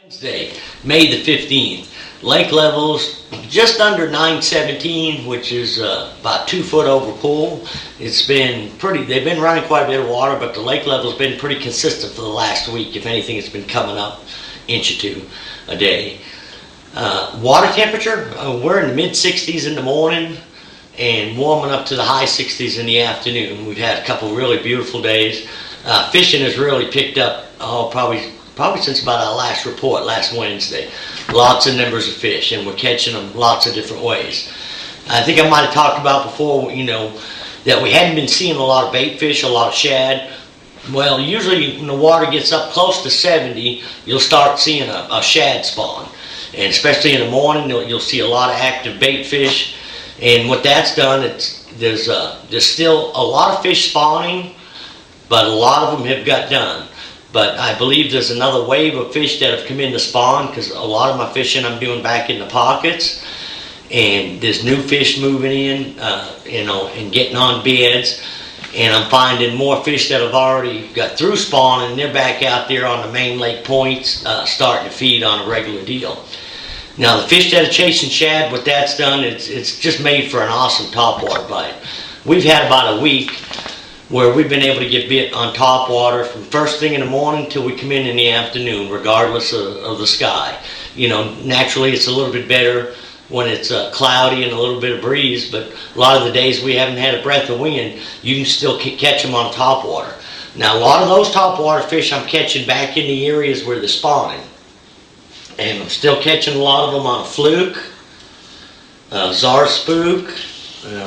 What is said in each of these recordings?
Wednesday, May the 15th. Lake levels just under 917, which is about 2 foot over pool. It's been pretty, they've been running quite a bit of water, but the lake level's been pretty consistent for the last week. If anything, it's been coming up inch or two a day. Water temperature, we're in the mid 60s in the morning and warming up to the high 60s in the afternoon. We've had a couple really beautiful days. Fishing has really picked up, probably since about our last report last Wednesday. Lots of numbers of fish, and we're catching them lots of different ways. I think I might have talked about before, that we hadn't been seeing a lot of bait fish, a lot of shad. Well, usually when the water gets up close to 70, you'll start seeing a shad spawn. And especially in the morning, you'll see a lot of active bait fish. And what that's done, there's still a lot of fish spawning, but a lot of them have got done. But I believe there's another wave of fish that have come in to spawn, because a lot of my fishing I'm doing back in the pockets, and there's new fish moving in, and getting on beds, and I'm finding more fish that have already got through spawn, and they're back out there on the main lake points, starting to feed on a regular deal. Now the fish that are chasing shad, what that's done, it's just made for an awesome topwater bite. We've had about a week where we've been able to get bit on topwater from first thing in the morning till we come in the afternoon, regardless of the sky. Naturally it's a little bit better when it's cloudy and a little bit of breeze, but a lot of the days we haven't had a breath of wind, you can still catch them on topwater. Now a lot of those topwater fish I'm catching back in the areas where they're spawning. And I'm still catching a lot of them on a fluke, czar spook,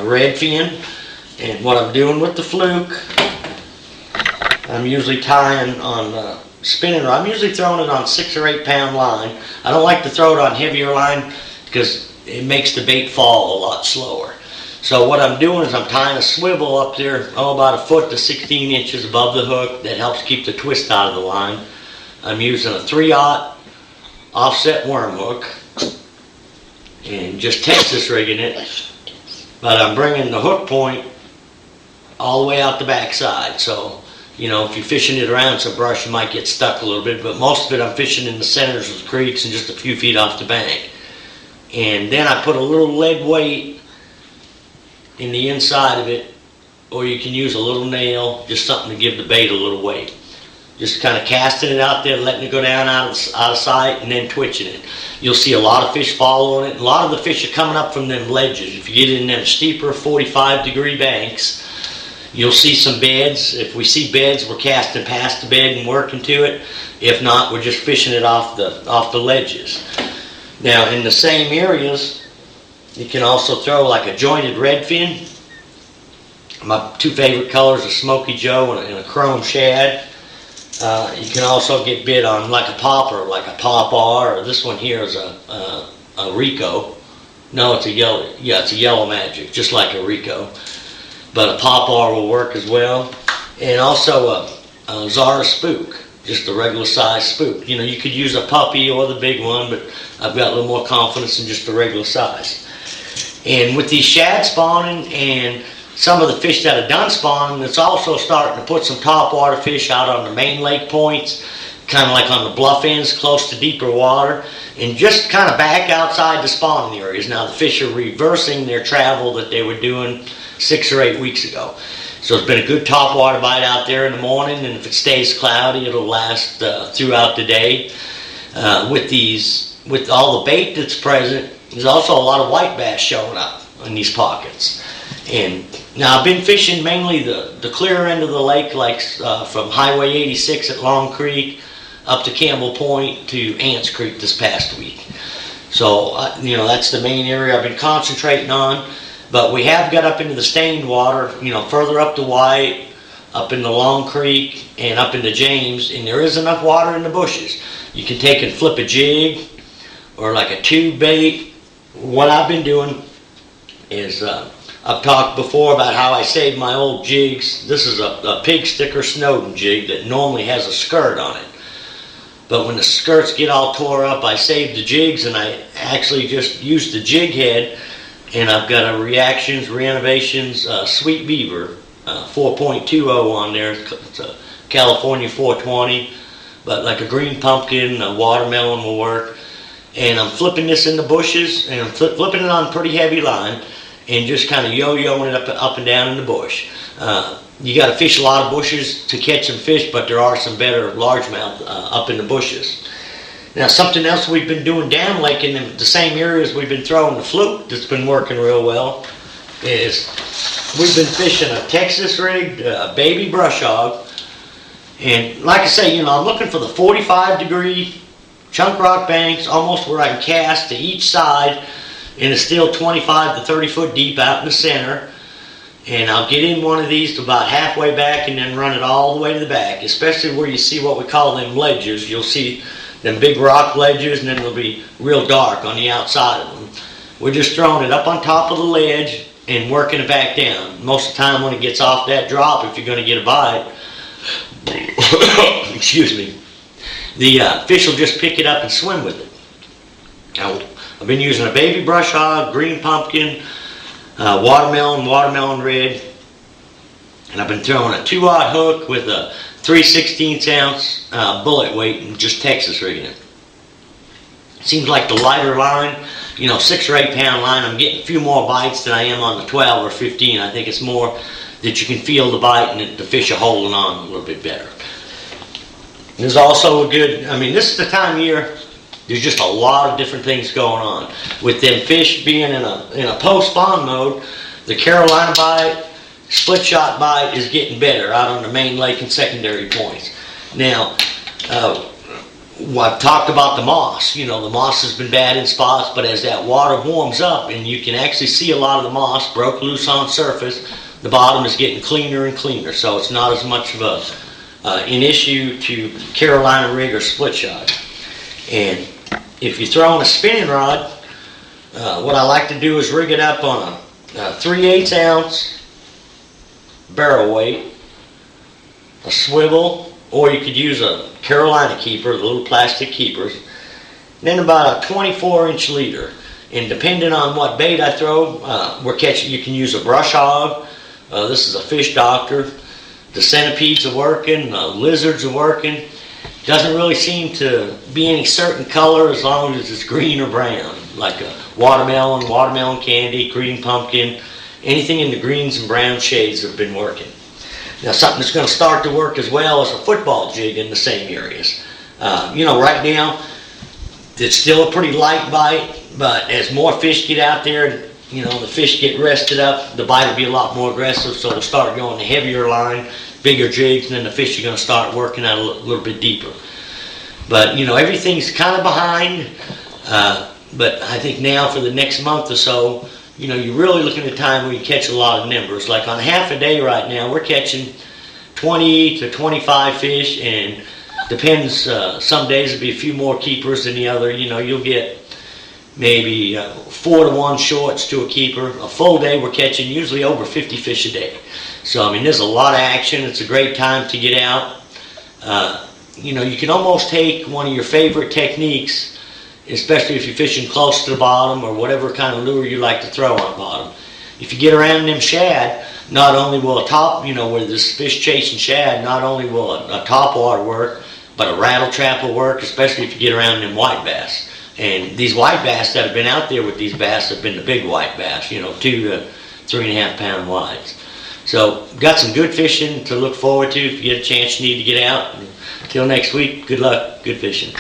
redfin. And what I'm doing with the fluke, I'm usually tying on spinning rod. I'm usually throwing it on 6 or 8 pound line. I don't like to throw it on heavier line because it makes the bait fall a lot slower. So what I'm doing is I'm tying a swivel up there, about 1 foot to 16 inches above the hook. That helps keep the twist out of the line. I'm using a 3/0 offset worm hook and just Texas rigging it. But I'm bringing the hook point all the way out the backside. So, if you're fishing it around some brush, you might get stuck a little bit, but most of it I'm fishing in the centers of the creeks and just a few feet off the bank. And then I put a little lead weight in the inside of it, or you can use a little nail, just something to give the bait a little weight. Just kind of casting it out there, letting it go down out of sight, and then twitching it. You'll see a lot of fish following it. A lot of the fish are coming up from them ledges. If you get in them steeper 45-degree banks, you'll see some beds. If we see beds, we're casting past the bed and working to it. If not, we're just fishing it off the ledges. Now, in the same areas, you can also throw like a jointed redfin. My 2 favorite colors are Smoky Joe and a chrome shad. You can also get bit on like a popper, like a popar, or this one here is a Rico. No, it's a yellow. Yeah, it's a yellow magic, just like a Rico. But a popar will work as well, and also a Zara spook, just a regular size spook. You could use a puppy or the big one, but I've got a little more confidence in just the regular size. And with these shad spawning and some of the fish that are done spawning, it's also starting to put some topwater fish out on the main lake points, kind of like on the bluff ends close to deeper water, and just kind of back outside the spawning areas. Now the fish are reversing their travel that they were doing 6 or 8 weeks ago. So it's been a good topwater bite out there in the morning, and if it stays cloudy, it'll last throughout the day. With all the bait that's present, there's also a lot of white bass showing up in these pockets. And now I've been fishing mainly the clear end of the lake, like from Highway 86 at Long Creek up to Campbell Point to Ants Creek this past week. So that's the main area I've been concentrating on. But we have got up into the stained water, further up the White, up in the Long Creek, and up into James, and there is enough water in the bushes. You can take and flip a jig or like a tube bait. What I've been doing is I've talked before about how I saved my old jigs. This is a pig sticker Snowden jig that normally has a skirt on it. But when the skirts get all tore up, I saved the jigs, and I actually just used the jig head. And I've got a Renovations Sweet Beaver 4.20 on there. It's a California 420 but like a green pumpkin, a watermelon will work. And I'm flipping this in the bushes, and I'm flipping it on pretty heavy line, and just kind of yo-yoing it up and down in the bush. You got to fish a lot of bushes to catch some fish, but there are some better largemouth up in the bushes. Now, something else we've been doing down lake in the same areas we've been throwing the fluke that's been working real well is we've been fishing a Texas rigged baby brush hog. And like I say, I'm looking for the 45-degree chunk rock banks, almost where I can cast to each side, and it's still 25 to 30 foot deep out in the center. And I'll get in one of these to about halfway back and then run it all the way to the back, especially where you see what we call them ledges. You'll see them big rock ledges, and then they'll be real dark on the outside of them. We're just throwing it up on top of the ledge and working it back down. Most of the time when it gets off that drop, if you're going to get a bite, excuse me, the fish will just pick it up and swim with it. Now, I've been using a baby brush hog, green pumpkin, watermelon red, and I've been throwing a 2-aught hook with a 3/16 ounce bullet weight and just Texas rigging it. Seems like the lighter line, 6 or 8 pound line, I'm getting a few more bites than I am on the 12 or 15. I think it's more that you can feel the bite and that the fish are holding on a little bit better. There's also a good, this is the time of year, there's just a lot of different things going on. With them fish being in a post-spawn mode, the Carolina bite, split shot bite is getting better out on the main lake and secondary points. Now, I've talked about the moss. The moss has been bad in spots, but as that water warms up and you can actually see a lot of the moss broke loose on surface, the bottom is getting cleaner and cleaner, so it's not as much of an issue to Carolina rig or split shot. And if you're throwing a spinning rod, what I like to do is rig it up on a 3/8 ounce barrel weight, a swivel, or you could use a Carolina keeper, the little plastic keepers, then about a 24-inch leader. And depending on what bait I throw, you can use a brush hog. This is a fish doctor. The centipedes are working, the lizards are working. Doesn't really seem to be any certain color as long as it's green or brown, like a watermelon candy, green pumpkin. Anything in the greens and brown shades have been working. Now, something that's going to start to work as well is a football jig in the same areas. Right now, it's still a pretty light bite, but as more fish get out there, the fish get rested up, the bite will be a lot more aggressive, so we'll start going to heavier line, bigger jigs, and then the fish are going to start working out a little bit deeper. But, everything's kind of behind, but I think now for the next month or so, you're really looking at a time where you catch a lot of numbers. Like on half a day right now, we're catching 20 to 25 fish, and depends, some days it'll be a few more keepers than the other. You'll get maybe 4 to 1 shorts to a keeper. A full day we're catching usually over 50 fish a day. So there's a lot of action. It's a great time to get out. You can almost take one of your favorite techniques, especially if you're fishing close to the bottom or whatever kind of lure you like to throw on bottom. If you get around them shad, not only will a top, where there's fish chasing shad, not only will a topwater work, but a rattle trap will work, especially if you get around them white bass. And these white bass that have been out there with these bass have been the big white bass, 2 to 3.5 pound wides. So, got some good fishing to look forward to. If you get a chance, you need to get out. Until next week, good luck, good fishing.